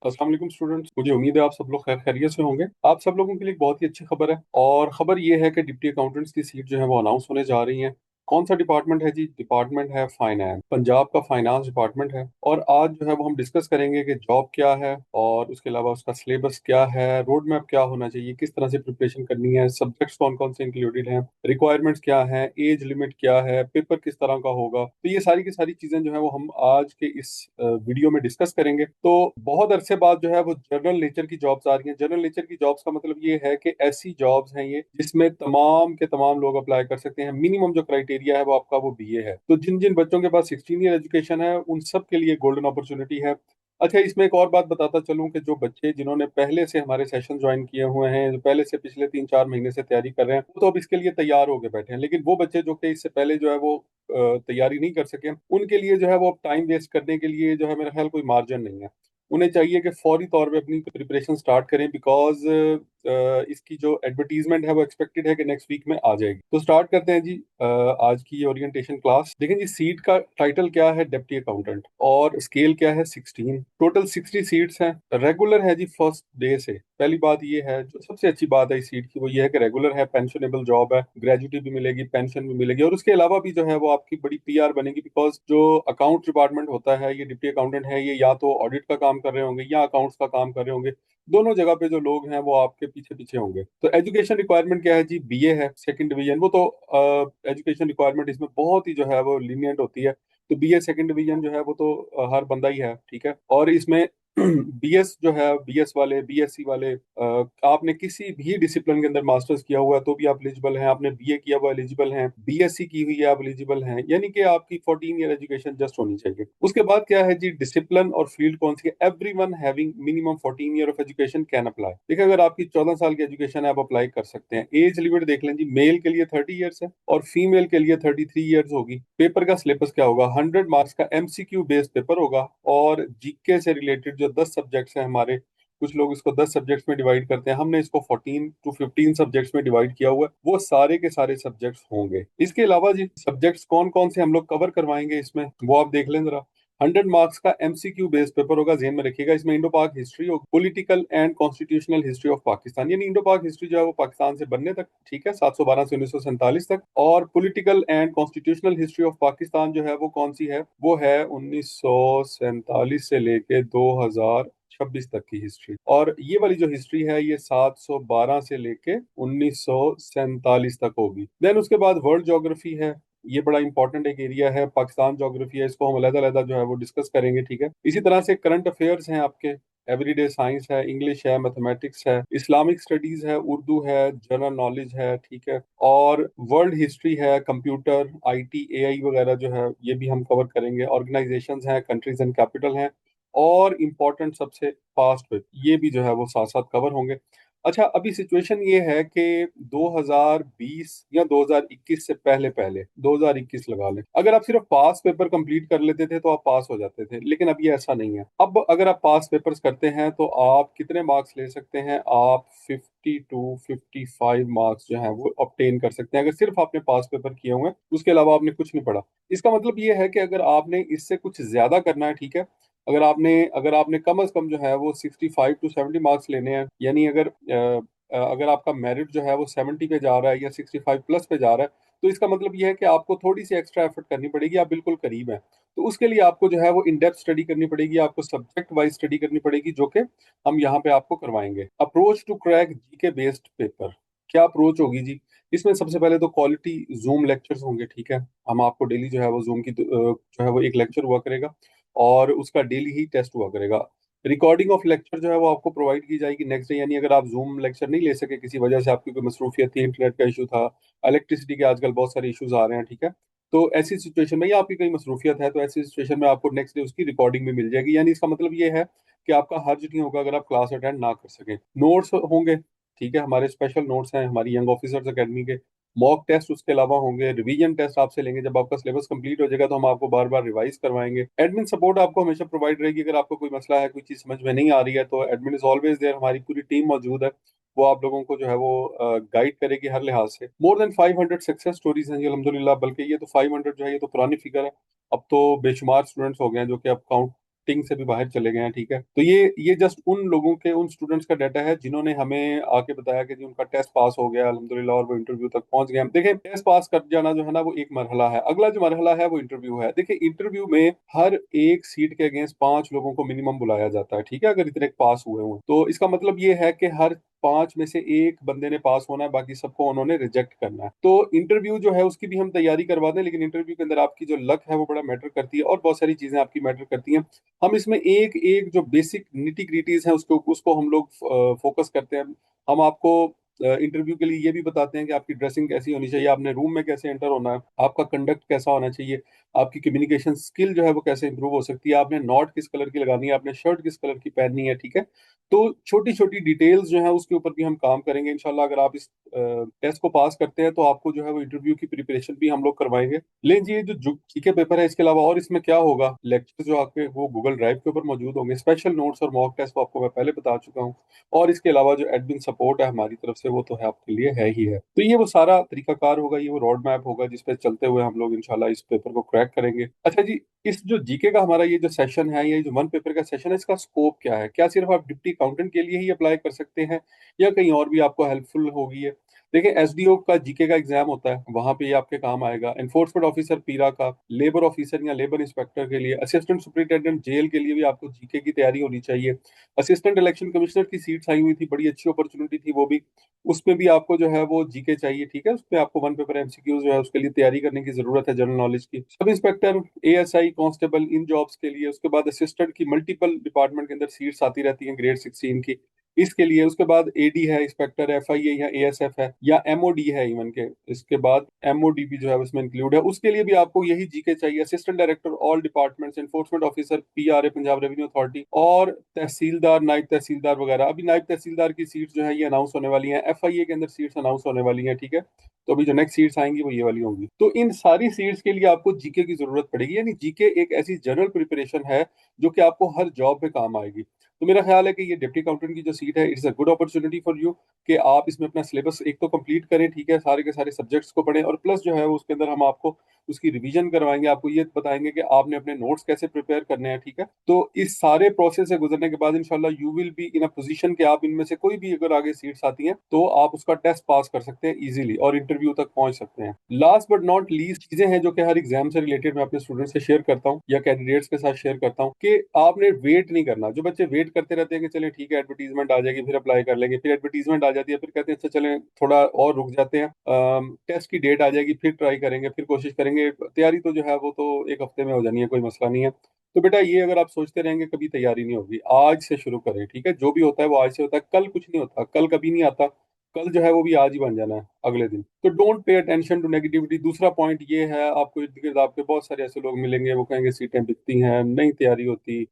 अस्सलाम वालेकुम स्टूडेंट्स। मुझे उम्मीद है आप सब लोग खैर खैरियत से होंगे। आप सब लोगों के लिए एक बहुत ही अच्छी खबर है, और खबर ये है कि डिप्टी अकाउंटेंट्स की सीट जो है वो अनाउंस होने जा रही है। कौन सा डिपार्टमेंट है जी? डिपार्टमेंट है फाइनेंस। पंजाब का फाइनेंस डिपार्टमेंट है। और आज जो है वो हम डिस्कस करेंगे कि जॉब क्या है, और उसके अलावा उसका सिलेबस क्या है, रोड मैप क्या होना चाहिए, किस तरह से प्रिपरेशन करनी है, सब्जेक्ट्स कौन कौन से इंक्लूडेड हैं, रिक्वायरमेंट्स क्या है, एज लिमिट क्या है, पेपर किस तरह का होगा। तो ये सारी की सारी चीजें जो है वो हम आज के इस वीडियो में डिस्कस करेंगे। तो बहुत अरसे बाद जो है वो जनरल नेचर की जॉब्स आ रही हैं। जनरल नेचर की जॉब्स का मतलब ये है कि ऐसी जॉब्स हैं ये जिसमें तमाम के तमाम लोग अप्लाई कर सकते हैं। मिनिमम जो क्राइटेरिया है वो आपका वो बीए है। तो जिन जिन बच्चों के पास 16 ईयर एजुकेशन है उन सब के लिए गोल्डन अपॉर्चुनिटी है। अच्छा, इसमें एक और बात बताता चलूं कि जो बच्चे जिन्होंने पहले से हमारे सेशन ज्वाइन किए हुए हैं, जो पहले से पिछले 3-4 महीने से तैयारी कर रहे हैं, वो तो अब इसके लिए तैयार होके बैठे हैं। लेकिन वो बच्चे जो कि इससे पहले जो है वो तैयारी नहीं कर सके, उनके लिए जो है वो टाइम वेस्ट करने के लिए जो है मेरा ख्याल कोई मार्जिन नहीं है। उन्हें चाहिए कि फौरी तौर पे अपनी प्रिपरेशन स्टार्ट करें, बिकॉज इसकी जो एडवर्टीजमेंट है वो एक्सपेक्टेड है कि नेक्स्ट वीक में आ जाएगी। तो स्टार्ट करते हैं जी आज की ये ओरिएंटेशन क्लास। देखें जी, सीट का टाइटल क्या है? Deputy accountant. और स्केल क्या है? 16। टोटल 60 सीट्स हैं। रेगुलर है जी फर्स्ट डे से। पहली बात ये है, जो सबसे अच्छी बात है इस सीट की, वो ये है कि रेगुलर है, पेंशनेबल जॉब है, ग्रेजुटी भी मिलेगी, पेंशन भी मिलेगी, और उसके अलावा भी जो है वो आपकी बड़ी पीआर बनेगी। बिकॉज जो अकाउंट डिपार्टमेंट होता है, ये डिप्टी अकाउंटेंट है, ये या तो ऑडिट का काम कर रहे होंगे या अकाउंट्स का काम कर रहे होंगे। दोनों जगह पे जो लोग हैं वो आपके पीछे पीछे होंगे। तो एजुकेशन रिक्वायरमेंट क्या है जी? बीए है, सेकंड डिवीजन। वो तो एजुकेशन रिक्वायरमेंट इसमें बहुत ही जो है वो लीनियंट होती है। तो बीए सेकंड डिवीजन जो है वो तो हर बंदा ही है, ठीक है। और इसमें बीएस जो है, बीएस वाले, बीएससी वाले, आपने किसी भी डिसिप्लिन के अंदर मास्टर्स किया हुआ है तो भी आप एलिजिबल हैं। आपने बीए किया हुआ एलिजिबल हैं, बीएससी की हुई है आप एलिजिबल हैं। यानी कि आपकी 14 ईयर एजुकेशन जस्ट होनी चाहिए। उसके बाद क्या है जी? डिसिप्लिन और फील्ड कौन सी है? Everyone having minimum 14 year of education can apply. देखिए, अगर आपकी 14 साल की एजुकेशन है आप अप्लाई कर सकते हैं। एज लिमिट देख लें जी, मेल के लिए 30 ईयर्स है और फीमेल के लिए 33 ईयर्स होगी। पेपर का सिलेबस क्या होगा? 100 मार्क्स का एमसीक्यू बेस्ड पेपर होगा, और जीके से रिलेटेड जो 10 सब्जेक्ट्स हैं हमारे, कुछ लोग इसको 10 सब्जेक्ट्स में डिवाइड करते हैं, हमने इसको 14 to 15 सब्जेक्ट्स में डिवाइड किया हुआ है। वो सारे के सारे सब्जेक्ट्स होंगे। इसके अलावा जी, सब्जेक्ट्स कौन कौन से हम लोग कवर करवाएंगे इसमें, वो आप देख लें जरा। 100 मार्क्स का एमसीक्यू बेस्ड पेपर होगा, जेन में रखिएगा। इसमें इंडो पाक हिस्ट्री होगी, political and constitutional history of Pakistan, यानी इंडो पाक हिस्ट्री जो है वो पाकिस्तान से बनने तक, ठीक है, 712 से 1947 तक। और political and constitutional history of Pakistan जो है वो कौन सी है? वो है 1947 से लेके 2026 तक की हिस्ट्री। और ये वाली जो हिस्ट्री है ये 712 से लेके 1947 तक होगी। देन उसके बाद वर्ल्ड ज्योग्राफी है। ये बड़ा इंपॉर्टेंट एक एरिया है, पाकिस्तान ज्योग्राफी है, इसको हम अलग-अलग जो है वो डिस्कस करेंगे, ठीक है। इसी तरह से करंट अफेयर्स हैं आपके, एवरीडे साइंस है, इंग्लिश है, मैथमेटिक्स है, इस्लामिक स्टडीज है, उर्दू है, जनरल नॉलेज है, ठीक है। और वर्ल्ड हिस्ट्री है, कंप्यूटर, आईटी, एआई वगैरह जो है ये भी हम कवर करेंगे। ऑर्गेनाइजेशंस हैं, कंट्रीज एंड कैपिटल हैं, और इम्पोर्टेंट सबसे पास्ट में ये भी जो है वो साथ साथ कवर होंगे। अच्छा, अभी सिचुएशन ये है कि 2020 या 2021 से पहले पहले 2021 लगा लें, अगर आप सिर्फ पास पेपर कंप्लीट कर लेते थे तो आप पास हो जाते थे। लेकिन अब ये ऐसा नहीं है। अब अगर आप पास पेपर्स करते हैं तो आप कितने मार्क्स ले सकते हैं? आप 50 to 55 मार्क्स जो है वो ऑब्टेन कर सकते हैं, अगर सिर्फ आपने पास पेपर किए हुए हैं, उसके अलावा आपने कुछ नहीं पढ़ा। इसका मतलब ये है कि अगर आपने इससे कुछ ज्यादा करना है, ठीक है, अगर आपने कम अज कम जो है वो 65 to 70 मार्क्स लेने हैं, यानी अगर आपका मेरिट जो है वो 70 पे जा रहा है या 65 प्लस पे जा रहा है, तो इसका मतलब ये है कि आपको थोड़ी सी एक्स्ट्रा एफर्ट करनी पड़ेगी। आप बिल्कुल करीब हैं। तो उसके लिए आपको जो है वो इन डेप्थ स्टडी करनी पड़ेगी, आपको सब्जेक्ट वाइज स्टडी करनी पड़ेगी, जो कि हम यहाँ पे आपको करवाएंगे। Approach to crack GK based paper, क्या अप्रोच होगी जी? इसमें सबसे पहले तो क्वालिटी जूम लेक्चर्स होंगे, ठीक है। हम आपको डेली जो है वो जूम की जो है वो एक लेक्चर हुआ करेगा, और उसका डेली ही टेस्ट हुआ करेगा। रिकॉर्डिंग ऑफ लेक्चर जो है वो आपको प्रोवाइड की जाएगी नेक्स्ट डे, यानी अगर आप जूम लेक्चर नहीं ले सके किसी वजह से, आपकी कोई मसरूफियत थी, इंटरनेट का इशू था, इलेक्ट्रिसिटी के आजकल बहुत सारे इश्यूज आ रहे हैं, ठीक है। तो ऐसी सिचुएशन में, या आपकी कोई मसरूफियत है, तो ऐसी सिचुएशन में आपको नेक्स्ट डे उसकी रिकॉर्डिंग भी मिल जाएगी। यानी इसका मतलब ये है कि आपका हर्ज नहीं होगा अगर आप क्लास अटेंड ना कर सकें। नोट्स होंगे, ठीक है, हमारे स्पेशल नोट्स हैं हमारी यंग ऑफिसर्स अकेडमी के। मॉक टेस्ट उसके अलावा होंगे, रिवीजन टेस्ट आपसे लेंगे। जब आपका सिलेबस कंप्लीट हो जाएगा तो हम आपको बार बार रिवाइज करवाएंगे। एडमिन सपोर्ट आपको हमेशा प्रोवाइड रहेगी। अगर आपको कोई मसला है, कोई चीज समझ में नहीं आ रही है, तो एडमिन इज ऑलवेज देयर, हमारी पूरी टीम मौजूद है। वो आप लोगों को जो है वो गाइड करेगी हर लिहाज से। मोर देन 500 सक्सेस स्टोरीज हैं जी अल्हम्दुलिल्लाह। बल्कि ये तो 500 जो है ये तो पुरानी फिगर है। अब तो बेशुमार स्टूडेंट्स हो गए हैं जो कि अब काउंट टिंग से भी बाहर चले गए हैं, ठीक है। तो ये जस्ट उन लोगों के, उन स्टूडेंट्स का डाटा है जिन्होंने हमें आके बताया कि जी उनका टेस्ट पास हो गया अल्हम्दुलिल्लाह और वो इंटरव्यू तक पहुंच गए। देखिए टेस्ट पास कर जाना जो है ना वो एक मरहला है, अगला जो मरहला है वो इंटरव्यू है। देखिए इंटरव्यू में हर एक सीट के अगेंस्ट 5 लोगों को मिनिमम बुलाया जाता है, ठीक है, अगर इतने पास हुए हों तो इसका मतलब ये है कि हर 5 में से एक बंदे ने पास होना है, बाकी सबको उन्होंने रिजेक्ट करना है। तो इंटरव्यू जो है उसकी भी हम तैयारी करवा दें, लेकिन इंटरव्यू के अंदर आपकी जो लक है वो बड़ा मैटर करती है और बहुत सारी चीजें आपकी मैटर करती हैं। हम इसमें एक एक जो बेसिक निटी ग्रिटीज हैं उसको हम लोग फोकस करते हैं। हम आपको इंटरव्यू के लिए ये भी बताते हैं कि आपकी ड्रेसिंग कैसी होनी चाहिए, आपने रूम में कैसे एंटर होना है, आपका कंडक्ट कैसा होना चाहिए, आपकी कम्युनिकेशन स्किल जो है वो कैसे इंप्रूव हो सकती है, आपने नॉट किस कलर की लगानी है, आपने शर्ट किस कलर की पहननी है, ठीक है। तो छोटी छोटी डिटेल्स जो है उसके ऊपर भी हम काम करेंगे इंशाल्लाह। अगर आप इस टेस्ट को पास करते हैं तो आपको जो है वो इंटरव्यू की प्रिपरेशन भी हम लोग करवाएंगे। लेकिन जी ये जो जीके पेपर है इसके अलावा और इसमें क्या होगा, लेक्चर जो आपके वो गूगल ड्राइव के ऊपर मौजूद होंगे, स्पेशल नोट्स और मॉक टेस्ट तो आपको मैं पहले बता चुका हूँ, और इसके अलावा जो एडमिन सपोर्ट है हमारी तरफ से वो तो है आपके लिए है ही है। तो ये वो सारा तरीकाकार होगा, ये वो रोड मैप होगा जिसपे चलते हुए हम लोग इंशाल्लाह इस पेपर को क्रैक करेंगे। अच्छा जी, इस जो जीके का हमारा ये जो सेशन है, ये जो वन पेपर का सेशन है, इसका स्कोप क्या है? क्या सिर्फ आप डिप्टी अकाउंटेंट के लिए ही अप्लाई कर सकते हैं या कहीं और भी आपको हेल्पफुल होगी है? देखिए एसडीओ का जीके का एग्जाम होता है, वहां पे ये आपके काम आएगा। एनफोर्समेंट ऑफिसर पीरा का, लेबर ऑफिसर या लेबर इंस्पेक्टर के लिए, असिस्टेंट सुपरिटेंडेंट जेल के लिए भी आपको जीके की तैयारी होनी चाहिए। असिस्टेंट इलेक्शन कमिश्नर की सीट्स आई हुई थी, बड़ी अच्छी अपॉर्चुनिटी थी वो भी, उसमें भी आपको जो है वो जीके चाहिए, ठीक है। उसमें आपको वन पेपर एमसीक्यू जो है उसके लिए तैयारी करने की जरूरत है, जनरल नॉलेज की। सब इंस्पेक्टर, एएसआई, कांस्टेबल, इन जॉब्स के लिए, उसके बाद असिस्टेंट की मल्टीपल डिपार्टमेंट के अंदर सीट्स आती रहती हैं ग्रेड 16 की, इसके लिए। उसके बाद एडी है, इंस्पेक्टर, एफआईए या एएसएफ है या एमओडी है इवन के, इसके बाद एमओडी भी जो है उसमें इंक्लूड है, उसके लिए भी आपको यही जीके चाहिए। Assistant director all departments, enforcement officer PRA Punjab revenue authority, और तहसीलदार, नायब तहसीलदार वगैरह। अभी नायब तहसीलदार की सीट्स जो है ये अनाउंस होने वाली हैं, एफआईए के अंदर सीट्स अनाउंस होने वाली हैं, ठीक है। तो अभी जो नेक्स्ट सीट्स आएंगी वो ये वाली होंगी। तो इन सारी सीट्स के लिए आपको जीके की जरूरत पड़ेगी, यानी जीके एक ऐसी जनरल प्रिपरेशन है जो कि आपको हर जॉब पे काम आएगी। तो मेरा ख्याल है कि ये डिप्टी अकाउंटेंट की जो सीट है, it's a good opportunity for you कि आप इसमें अपना सिलेबस एक तो कंप्लीट करें, ठीक है, सारे के सारे सब्जेक्ट्स को पढ़ें, और प्लस जो है वो उसके अंदर हम आपको उसकी रिवीजन करवाएंगे, आपको ये बताएंगे कि आपने अपने नोट्स कैसे प्रिपेयर करने हैं, ठीक है। तो इस सारे प्रोसेस से गुजरने के बाद इंशाल्लाह you will be in a position कि आप इनमें से कोई भी अगर आगे सीट्स आती हैं तो आप उसका टेस्ट पास कर सकते हैं इजीली और इंटरव्यू तक पहुंच सकते हैं। लास्ट बट नॉट लीस्ट चीजें हैं जो कि हर एग्जाम से रिलेटेड मैं अपने स्टूडेंट्स से शेयर करता हूँ या कैंडिडेट्स के साथ शेयर करता हूँ कि आपने वेट नहीं करना। जो बच्चे वेट करते रहते हैं कि चले ठीक है एडवर्टीजमेंट आ जाएगी फिर अप्लाई कर लेंगे, फिर एडवर्टीजमेंट आ जाती है फिर कहते हैं अच्छा चलें थोड़ा और रुक जाते हैं, टेस्ट की डेट आ जाएगी फिर ट्राई करेंगे फिर कोशिश करेंगे, तैयारी तो जो है वो तो एक हफ्ते में हो जानी है, कोई मसला नहीं है। तो बेटा ये अगर आप सोचते रहेंगे कभी तैयारी नहीं होगी, आज से शुरू करें, ठीक है। जो भी होता है वो आज से होता है, कल कुछ नहीं होता, कल कभी नहीं आता, कल जो है वो भी आज ही बन जाना है अगले दिन। तो don't pay attention to negativity. दूसरा पॉइंट ये है, आपको इर्द गिर्द आपके बहुत सारे ऐसे लोग मिलेंगे वो कहेंगे सीटें बिकती हैं, नहीं तैयारी होती,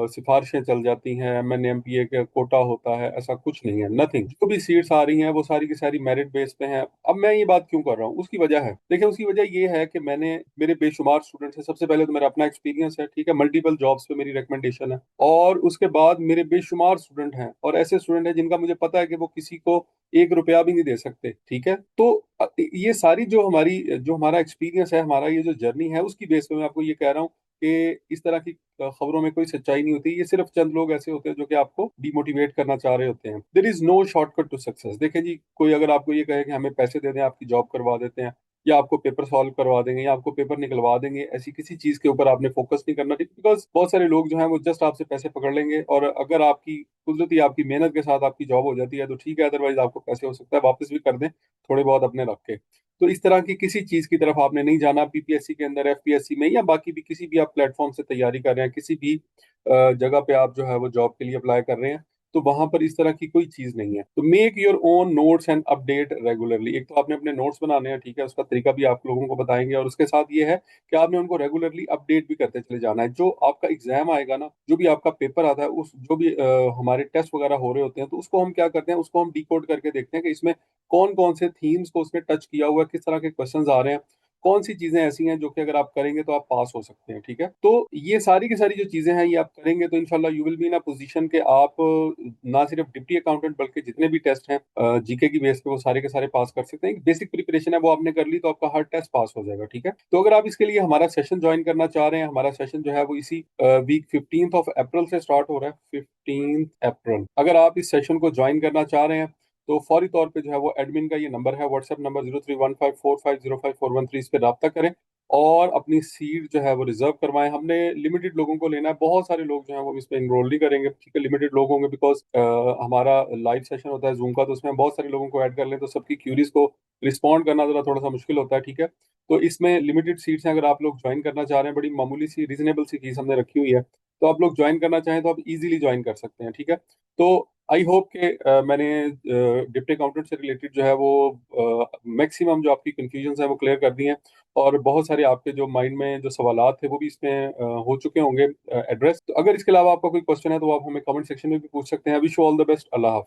सिफारिशें चल जाती हैं, एमएनएमपीए का कोटा होता है, ऐसा कुछ नहीं है, नथिंग। जो भी सीट्स आ रही हैं वो सारी की सारी मेरिट बेस पे हैं। अब मैं ये बात क्यों कर रहा हूँ, उसकी वजह है, देखिए उसकी वजह ये है कि मैंने, मेरे बेशुमार स्टूडेंट्स हैं, सबसे पहले तो मेरा अपना एक्सपीरियंस है, ठीक है, मल्टीपल जॉब्स पे मेरी रिकमेंडेशन है, और उसके बाद मेरे बेशुमार स्टूडेंट हैं और ऐसे स्टूडेंट हैं जिनका मुझे पता है कि वो किसी को 1 रुपया भी नहीं दे सकते, ठीक है। तो ये सारी जो हमारी, जो हमारा एक्सपीरियंस है, हमारा ये जो जर्नी है, उसकी बेस पे मैं आपको ये कह रहा हूँ कि इस तरह की खबरों में कोई सच्चाई नहीं होती, ये सिर्फ चंद लोग ऐसे होते हैं जो कि आपको डिमोटिवेट करना चाह रहे होते हैं। There is no shortcut to success. देखिए जी, कोई अगर आपको ये कहे कि हमें पैसे दे दें आपकी जॉब करवा देते हैं, या आपको पेपर सॉल्व करवा देंगे, या आपको पेपर निकलवा देंगे, ऐसी किसी चीज के ऊपर आपने फोकस नहीं करना, बिकॉज बहुत सारे लोग जो हैं वो जस्ट आपसे पैसे पकड़ लेंगे, और अगर आपकी कुदरती आपकी मेहनत के साथ आपकी जॉब हो जाती है तो ठीक है, अदरवाइज आपको पैसे हो सकता है वापस भी कर दें थोड़े बहुत अपने रख के। तो इस तरह की किसी चीज की तरफ आपने नहीं जाना। पीपीएससी के अंदर, एफपीएससी में, या बाकी भी किसी भी आप प्लेटफॉर्म से तैयारी कर रहे हैं, किसी भी जगह पे आप जो है वो जॉब के लिए अप्लाई कर रहे हैं, तो वहां पर इस तरह की कोई चीज नहीं है। तो make your own notes and update regularly. एक तो आपने अपने नोट्स बनाने हैं, ठीक है, उसका तरीका भी आप लोगों को बताएंगे, और उसके साथ ये है कि आपने उनको रेगुलरली अपडेट भी करते चले जाना है। जो आपका एग्जाम आएगा ना, जो भी आपका पेपर आता है, उस जो भी हमारे टेस्ट वगैरह हो रहे होते हैं, तो उसको हम क्या करते हैं, उसको हम डिकोड करके देखते हैं कि इसमें कौन कौन से थीम्स को उसने टच किया हुआ है, किस तरह के क्वेश्चंस आ रहे हैं। कौन सी चीजें ऐसी हैं जो कि अगर आप करेंगे तो आप पास हो सकते हैं, ठीक है। तो ये सारी की सारी जो चीजें हैं ये आप करेंगे तो इंशाल्लाह you will be in a position के आप ना सिर्फ डिप्टी अकाउंटेंट बल्कि जितने भी टेस्ट हैं जीके की बेस पे वो सारे के सारे पास कर सकते हैं। बेसिक प्रिपरेशन है वो आपने कर ली तो आपका हर टेस्ट पास हो जाएगा, ठीक है। तो अगर आप इसके लिए हमारा सेशन ज्वाइन करना चाह रहे हैं, हमारा सेशन जो है वो इसी वीक 15 अप्रैल से स्टार्ट हो रहा है। 15 अप्रैल अगर आप इस सेशन को ज्वाइन करना चाह रहे हैं तो फौरी तौर पे जो है वो एडमिन का ये नंबर है, व्हाट्सएप नंबर 0315450541 इस पे रब्ता करें और अपनी सीट जो है वो रिजर्व करवाएं। हमने लिमिटेड लोगों को लेना है, बहुत सारे लोग जो हैं वो इस पे इनरोल नहीं करेंगे, ठीक है। लिमिटेड लोग होंगे बिकॉज हमारा लाइव सेशन होता है जूम का, तो उसमें हम बहुत सारे लोगों को ऐड कर लें तो सबकी क्यूरीज को रिस्पॉन्ड करना जरा थोड़ा सा मुश्किल होता है, ठीक है। तो इसमें लिमिटेड सीट्स हैं, अगर आप लोग ज्वाइन करना चाह रहे हैं, बड़ी मामूली सी रीजनेबल सी फीस हमने रखी हुई है, तो आप लोग ज्वाइन करना चाहें तो आप इजीली ज्वाइन कर सकते हैं, ठीक है। तो आई होप कि मैंने डिप्टी अकाउंटेंट से रिलेटेड जो है वो मैक्सिमम जो आपकी कंफ्यूजन है वो क्लियर कर दी हैं और बहुत सारे आपके जो माइंड में जो सवालात थे वो भी इसमें हो चुके होंगे एड्रेस। तो अगर इसके अलावा आपका कोई क्वेश्चन है तो आप हमें कमेंट सेक्शन में भी पूछ सकते हैं। Wish you all the best. Allah हाफ़िज़।